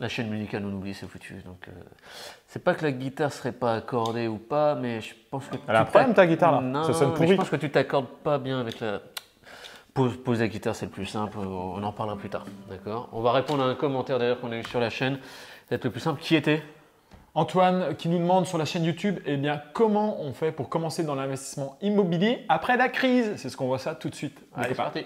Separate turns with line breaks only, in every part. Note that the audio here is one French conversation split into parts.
la chaîne musicale, on oublie, c'est foutu. Donc, c'est pas que la guitare serait pas accordée ou pas, mais je pense que
Elle a un problème ta guitare là.
Non,
Ça sonne
mais
pourri.
je pense que tu t'accordes pas bien avec la. Pose la guitare, c'est le plus simple. On en parlera plus tard. D'accord. On va répondre à un commentaire d'ailleurs qu'on a eu sur la chaîne. C'est le plus simple. Qui était?
Antoine qui nous demande sur la chaîne YouTube, eh bien, comment on fait pour commencer dans l'investissement immobilier après la crise? C'est ce qu'on voit ça tout de suite.
Allez, c'est parti.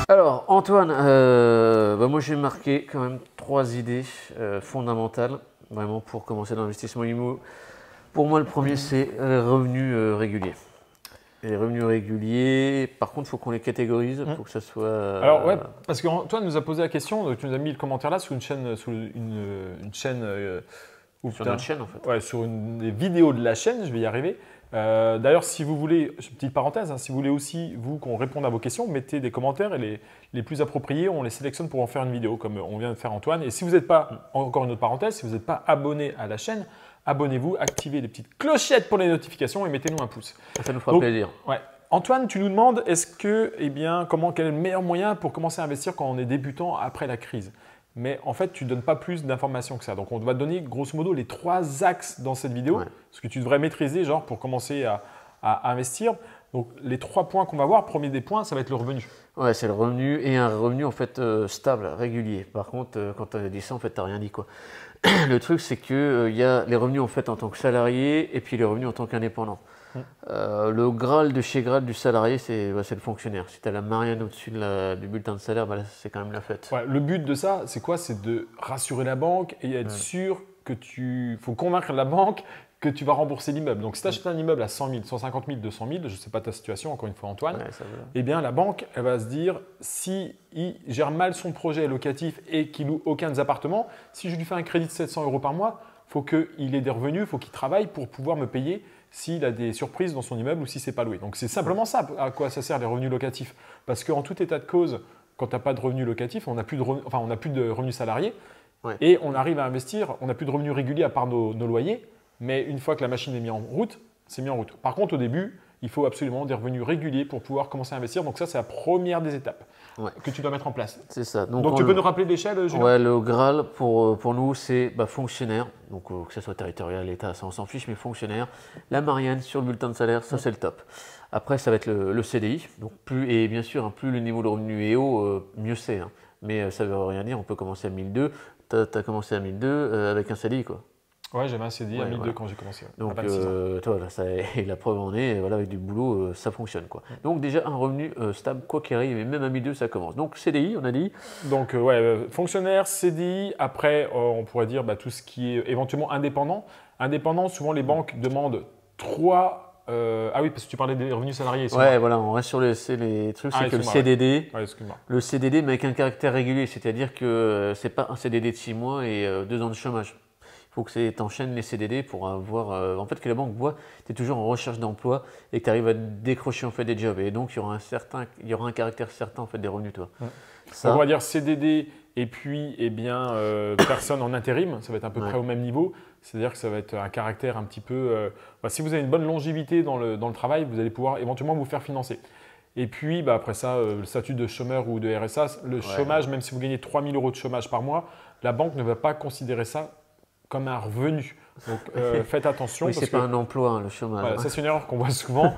Alors Antoine, moi j'ai marqué quand même 3 idées fondamentales vraiment pour commencer dans l'investissement immo. Pour moi le premier c'est les revenus réguliers. Les revenus réguliers, par contre il faut qu'on les catégorise pour que ça soit…
Alors ouais, parce qu'Antoine nous a posé la question, tu nous as mis le commentaire là sur une chaîne, sur une chaîne…
sur notre chaîne en fait.
Ouais, sur des vidéos de la chaîne, je vais y arriver. D'ailleurs, si vous voulez, petite parenthèse, si vous voulez aussi, vous, qu'on réponde à vos questions, mettez des commentaires et les plus appropriés, on les sélectionne pour en faire une vidéo, comme on vient de faire Antoine. Et si vous n'êtes pas, encore une autre parenthèse, si vous n'êtes pas abonné à la chaîne, abonnez-vous, activez les petites clochettes pour les notifications et mettez-nous un pouce.
Ça nous fera plaisir.
Ouais. Antoine, tu nous demandes, quel est le meilleur moyen pour commencer à investir quand on est débutant après la crise? Mais en fait, tu ne donnes pas plus d'informations que ça. Donc, on va te donner grosso modo les 3 axes dans cette vidéo, ce que tu devrais maîtriser genre, pour commencer à investir. Donc, les 3 points qu'on va voir, premier des points, ça va être le revenu.
Ouais, c'est le revenu et un revenu en fait stable, régulier. Par contre, quand tu as dit ça, en fait, tu n'as rien dit quoi. Le truc, c'est qu'il y a les revenus en fait en tant que salarié et puis les revenus en tant qu'indépendant. Le Graal de chez Graal du salarié, c'est le fonctionnaire. Si tu as la Marianne au-dessus du bulletin de salaire, là, c'est quand même la fête.
Ouais, le but de ça, c'est quoi? C'est de rassurer la banque et être sûr que faut convaincre la banque que tu vas rembourser l'immeuble. Donc, si tu achètes un immeuble à 100 000, 150 000, 200 000, je ne sais pas ta situation, encore une fois Antoine, eh bien la banque, elle va se dire, si il gère mal son projet locatif et qu'il loue aucun des appartements, si je lui fais un crédit de 700 € par mois, il faut qu'il ait des revenus, il faut qu'il travaille pour pouvoir me payer s'il a des surprises dans son immeuble ou si ce n'est pas loué. Donc, c'est simplement ça à quoi ça sert les revenus locatifs. Parce qu'en tout état de cause, quand tu n'as pas de revenus locatifs, on n'a plus de revenus salariés et on arrive à investir, on n'a plus de revenus réguliers à part nos loyers, mais une fois que la machine est mise en route, c'est mis en route. Par contre, au début, il faut absolument des revenus réguliers pour pouvoir commencer à investir. Donc ça, c'est la première des étapes que tu dois mettre en place.
C'est ça.
Donc tu peux nous rappeler l'échelle, Julien?
Ouais, le Graal pour nous, c'est fonctionnaire. Donc que ce soit territorial, l'État, ça on s'en fiche, mais fonctionnaire. La Marianne sur le bulletin de salaire, ça c'est le top. Après, ça va être le CDI. Donc et bien sûr, plus le niveau de revenu est haut, mieux c'est. Mais ça ne veut rien dire, on peut commencer à 1002. Tu as commencé à 1002 avec un CDI quoi.
Ouais, j'avais un CDI à 1002 quand j'ai commencé.
Donc, toi, là, et la preuve en est, voilà, avec du boulot, ça fonctionne. Quoi. Donc, déjà, un revenu stable, quoi qu'il arrive, et même à 1002, ça commence. Donc, CDI, on a dit.
Donc, fonctionnaire, CDI. Après, on pourrait dire tout ce qui est éventuellement indépendant. Indépendant, souvent, les banques demandent 3. Ah oui, parce que tu parlais des revenus salariés.
Ouais, voilà, on reste sur les trucs, c'est que le CDD.
Ouais, excuse-moi.
Le CDD, mais avec un caractère régulier, c'est-à-dire que c'est pas un CDD de 6 mois et 2 ans de chômage. Il faut que tu enchaînes les CDD pour avoir… en fait, que la banque voit que tu es toujours en recherche d'emploi et que tu arrives à décrocher en fait, des jobs. Et donc, il y aura un caractère certain en fait, des revenus. Toi.
Ça, on va dire CDD et puis personne en intérim. Ça va être à peu près au même niveau. C'est-à-dire que ça va être un caractère un petit peu… si vous avez une bonne longévité dans le travail, vous allez pouvoir éventuellement vous faire financer. Et puis, après ça, le statut de chômeur ou de RSA, le chômage, même si vous gagnez 3 000 € de chômage par mois, la banque ne va pas considérer ça comme un revenu. Donc, faites attention.
Oui, ce n'est pas un emploi, le chômage.
Voilà, ça, c'est une erreur qu'on voit souvent.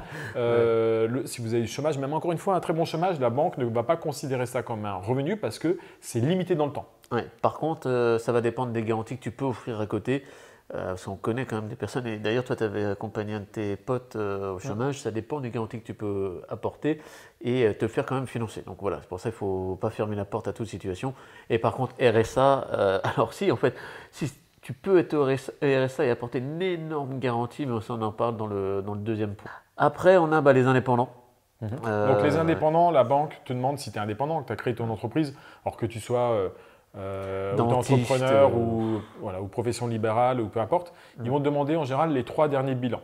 Si vous avez du chômage, même encore une fois, un très bon chômage, la banque ne va pas considérer ça comme un revenu parce que c'est limité dans le temps.
Ouais. Par contre, ça va dépendre des garanties que tu peux offrir à côté. Parce qu'on connaît quand même des personnes, et d'ailleurs toi tu avais accompagné un de tes potes au chômage, ça dépend des garanties que tu peux apporter et te faire quand même financer. Donc voilà, c'est pour ça qu'il ne faut pas fermer la porte à toute situation. Et par contre RSA, alors si en fait, si tu peux être au RSA et apporter une énorme garantie, mais ça on en parle dans le deuxième point. Après on a les indépendants.
Donc les indépendants, la banque te demande si tu es indépendant, que tu as créé ton entreprise, alors que tu sois… entrepreneur ou profession libérale ou peu importe, ils vont te demander en général les 3 derniers bilans.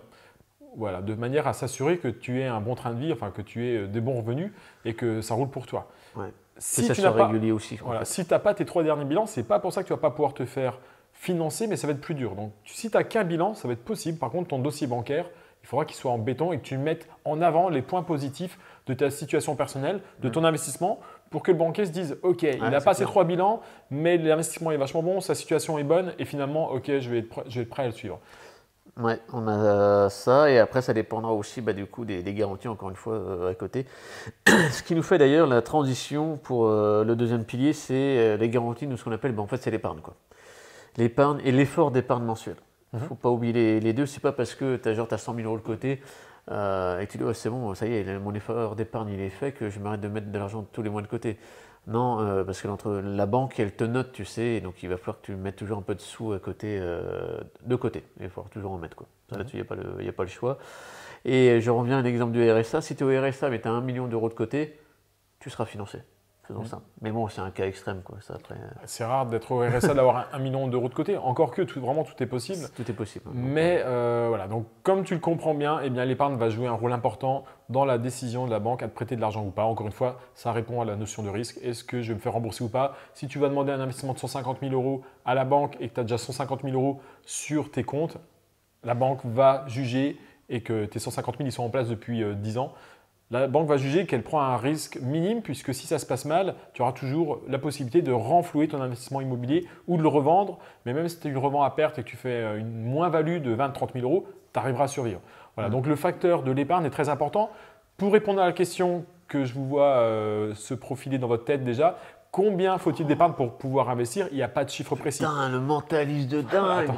Voilà, de manière à s'assurer que tu aies un bon train de vie, enfin que tu aies des bons revenus et que ça roule pour toi.
Ouais.
Si
ça
tu
soit
n'as pas,
régulier aussi.
si tu n'as pas tes 3 derniers bilans, ce n'est pas pour ça que tu ne vas pas pouvoir te faire financer, mais ça va être plus dur. Donc, si tu n'as qu'un bilan, ça va être possible. Par contre, ton dossier bancaire, il faudra qu'il soit en béton et que tu mettes en avant les points positifs de ta situation personnelle, de ton investissement, pour que le banquier se dise « Ok, il n'a pas ces 3 bilans, mais l'investissement est vachement bon, sa situation est bonne et finalement, ok, je vais être prêt à le suivre. »
Ouais, on a ça et après ça dépendra aussi du coup des garanties encore une fois à côté. Ce qui nous fait d'ailleurs la transition pour le deuxième pilier, c'est les garanties, nous ce qu'on appelle, en fait c'est l'épargne quoi. L'épargne et l'effort d'épargne mensuel. Il ne faut pas oublier les deux, c'est pas parce que tu as 100 000 euros de côté et tu dis c'est bon, ça y est, mon effort d'épargne il est fait que je m'arrête de mettre de l'argent tous les mois de côté. Non, parce que la banque, elle te note, tu sais, et donc il va falloir que tu mettes toujours un peu de sous à côté, de côté. Il va falloir toujours en mettre. Quoi. Là-dessus, il n'y a pas le choix. Et je reviens à l'exemple du RSA. Si tu es au RSA, mais tu as 1 million d'euros de côté, tu seras financé. Faisons ça. Mais bon, c'est un cas extrême. Quoi, ça, après,
c'est rare d'être au RSA, d'avoir 1 million d'euros de côté. Encore que vraiment tout est possible.
Tout est possible.
Mais voilà, donc comme tu le comprends bien, eh bien l'épargne va jouer un rôle important dans la décision de la banque à te prêter de l'argent ou pas. Encore une fois, ça répond à la notion de risque. Est-ce que je vais me faire rembourser ou pas? Si tu vas demander un investissement de 150 000 euros à la banque et que tu as déjà 150 000 euros sur tes comptes, la banque va juger et que tes 150 000 ils sont en place depuis 10 ans. La banque va juger qu'elle prend un risque minime puisque si ça se passe mal, tu auras toujours la possibilité de renflouer ton investissement immobilier ou de le revendre. Mais même si tu le revends à perte et que tu fais une moins-value de 20-30 000 euros, tu arriveras à survivre. Voilà, donc le facteur de l'épargne est très important. Pour répondre à la question que je vous vois se profiler dans votre tête déjà, combien faut-il d'épargne pour pouvoir investir? Il n'y a pas de chiffre précis.
Putain, le mentaliste de dingue.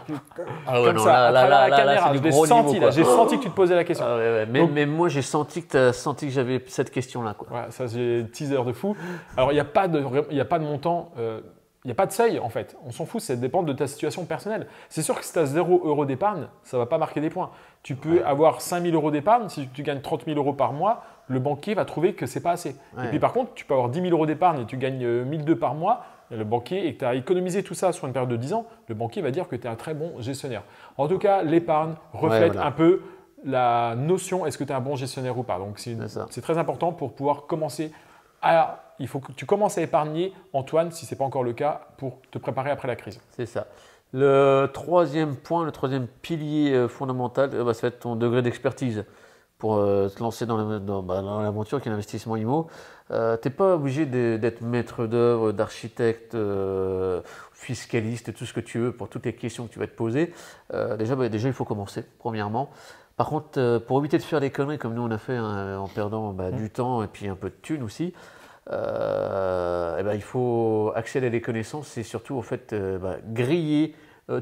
Ah ouais, comme non, ça, à travers la caméra, j'ai senti que tu te posais la question.
Ah ouais. Mais moi, j'ai senti que tu as senti que j'avais cette question-là.
Ouais, ça, j'ai teaser de fou. Alors, il n'y a pas de montant, il n'y a pas de seuil en fait. On s'en fout, ça dépend de ta situation personnelle. C'est sûr que si tu as 0 € d'épargne, ça ne va pas marquer des points. Tu peux avoir 5 000 € d'épargne, si tu gagnes 30 000 € par mois, le banquier va trouver que ce n'est pas assez. Ouais. Et puis par contre, tu peux avoir 10 000 € d'épargne et tu gagnes 1 200 par mois, le banquier, et que tu as économisé tout ça sur une période de 10 ans, le banquier va dire que tu es un très bon gestionnaire. En tout cas, l'épargne reflète un peu la notion est-ce que tu es un bon gestionnaire ou pas. Donc c'est très important pour pouvoir commencer il faut que tu commences à épargner, Antoine, si ce n'est pas encore le cas, pour te préparer après la crise.
C'est ça. Le troisième point, le troisième pilier fondamental, ça va être ton degré d'expertise pour te lancer dans l'aventure qui est l'investissement IMO. Tu n'es pas obligé d'être maître d'œuvre, d'architecte, fiscaliste, tout ce que tu veux pour toutes les questions que tu vas te poser. Déjà, il faut commencer, premièrement. Par contre, pour éviter de faire des conneries comme nous on a fait en perdant du temps et puis un peu de thunes aussi, il faut accéder à des connaissances et surtout en fait griller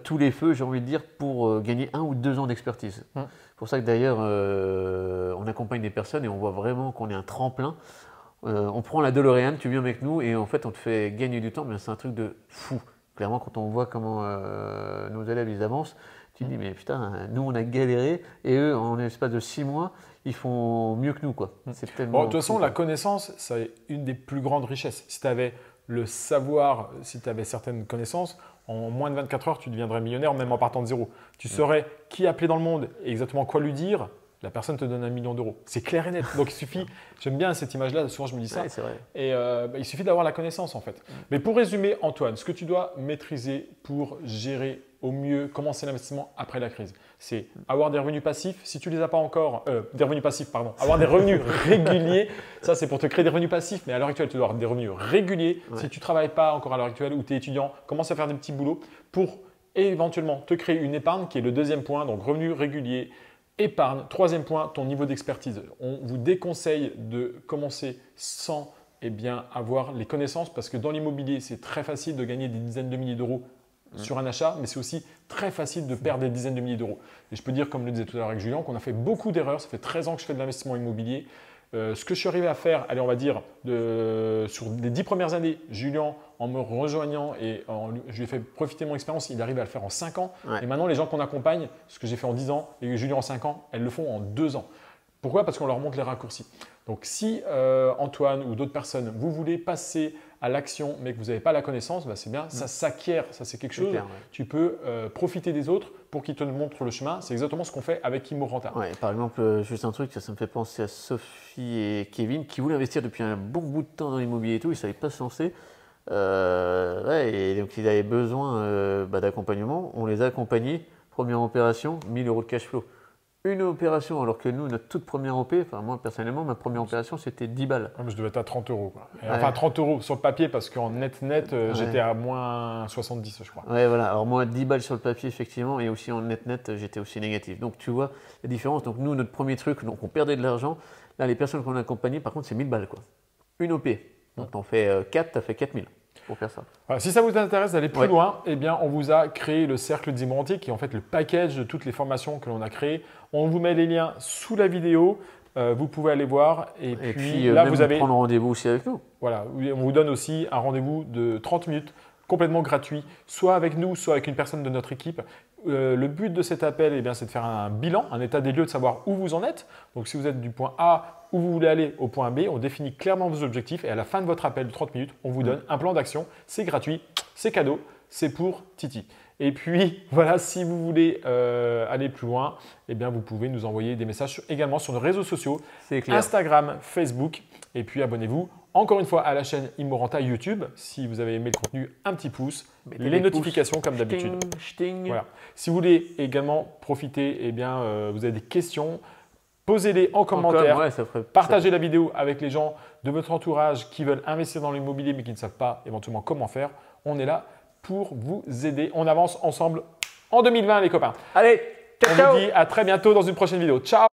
tous les feux, j'ai envie de dire, pour gagner 1 ou 2 ans d'expertise. C'est pour ça que d'ailleurs on accompagne des personnes et on voit vraiment qu'on est un tremplin. On prend la DeLorean, tu viens avec nous et en fait on te fait gagner du temps, mais c'est un truc de fou. Clairement, quand on voit comment nos élèves ils avancent, tu te dis mais putain, nous on a galéré et eux en l'espace de 6 mois ils font mieux que nous quoi.
C'est tellement de toute façon, la connaissance, c'est une des plus grandes richesses. Si tu avais le savoir, si tu avais certaines connaissances, en moins de 24 heures, tu deviendrais millionnaire même en partant de zéro. Tu saurais qui appeler dans le monde et exactement quoi lui dire. La personne te donne 1 million d'euros. C'est clair et net. Donc il suffit, j'aime bien cette image-là, souvent je me dis ça.
Ouais, c'est vrai.
Et il suffit d'avoir la connaissance en fait. Mais pour résumer, Antoine, ce que tu dois maîtriser pour gérer au mieux, commencer l'investissement après la crise, c'est avoir des revenus passifs. Si tu ne les as pas encore, des revenus passifs, pardon, avoir des revenus réguliers, ça c'est pour te créer des revenus passifs, mais à l'heure actuelle, tu dois avoir des revenus réguliers. Ouais. Si tu ne travailles pas encore à l'heure actuelle ou tu es étudiant, commence à faire des petits boulots pour éventuellement te créer une épargne qui est le deuxième point, donc revenus réguliers. Épargne. Troisième point, ton niveau d'expertise. On vous déconseille de commencer sans avoir les connaissances parce que dans l'immobilier, c'est très facile de gagner des dizaines de milliers d'euros sur un achat, mais c'est aussi très facile de perdre des dizaines de milliers d'euros. Et je peux dire, comme le disait tout à l'heure avec Julien, qu'on a fait beaucoup d'erreurs. Ça fait 13 ans que je fais de l'investissement immobilier. Ce que je suis arrivé à faire, allez, on va dire, sur les 10 premières années, Julien, en me rejoignant et je lui ai fait profiter de mon expérience, il arrive à le faire en 5 ans. Ouais. Et maintenant, les gens qu'on accompagne, ce que j'ai fait en 10 ans et Julien en 5 ans, elles le font en 2 ans. Pourquoi? Parce qu'on leur montre les raccourcis. Donc, si Antoine ou d'autres personnes, vous voulez passer à l'action, mais que vous n'avez pas la connaissance, c'est bien, ça s'acquiert, ça c'est quelque chose. Clair, ouais. Tu peux profiter des autres pour qu'ils te montrent le chemin. C'est exactement ce qu'on fait avec Immo Renta.
Ouais, par exemple, juste un truc, ça me fait penser à Sophie et Kevin qui voulaient investir depuis un bon bout de temps dans l'immobilier et tout, ils ne savaient pas se lancer. Ouais, et donc ils avaient besoin d'accompagnement. On les a accompagnés. Première opération, 1000 € de cash flow. Une opération, alors que nous, notre toute première OP, enfin moi personnellement, ma première opération, c'était 10 balles.
Ouais, mais je devais être à 30 €. Enfin, 30 € sur le papier, parce qu'en net, j'étais à moins 70, je crois.
Ouais, voilà. Alors moi, 10 balles sur le papier, effectivement, et aussi en net, j'étais aussi négatif. Donc tu vois la différence. Donc nous, notre premier truc, donc on perdait de l'argent. Là, les personnes qu'on a accompagnées, par contre, c'est 1000 balles, quoi. Une OP. Donc t'en fais 4, t'as fait 4000 pour faire ça.
Voilà, si ça vous intéresse d'aller plus loin, eh bien, on vous a créé le cercle d'Immorentier, qui est en fait le package de toutes les formations que l'on a créées. On vous met les liens sous la vidéo. Vous pouvez aller voir. Et puis là, vous avez
prendre rendez-vous aussi avec nous.
Voilà, on vous donne aussi un rendez-vous de 30 minutes complètement gratuit, soit avec nous, soit avec une personne de notre équipe. Le but de cet appel, eh bien, c'est de faire un bilan, un état des lieux, de savoir où vous en êtes. Donc, si vous êtes du point A, où vous voulez aller au point B, on définit clairement vos objectifs et à la fin de votre appel de 30 minutes, on vous donne un plan d'action. C'est gratuit, c'est cadeau, c'est pour Titi. Et puis, voilà, si vous voulez aller plus loin, eh bien, vous pouvez nous envoyer des messages également sur nos réseaux sociaux, Instagram, Facebook. Et puis, abonnez-vous encore une fois à la chaîne Immorenta YouTube. Si vous avez aimé le contenu, un petit pouce, les notifications comme d'habitude. Voilà. Si vous voulez également profiter, eh bien, vous avez des questions, posez-les en commentaire. Partagez la vidéo avec les gens de votre entourage qui veulent investir dans l'immobilier mais qui ne savent pas éventuellement comment faire. On est là pour vous aider. On avance ensemble en 2020, les copains.
Allez, ciao,
on vous dit à très bientôt dans une prochaine vidéo. Ciao!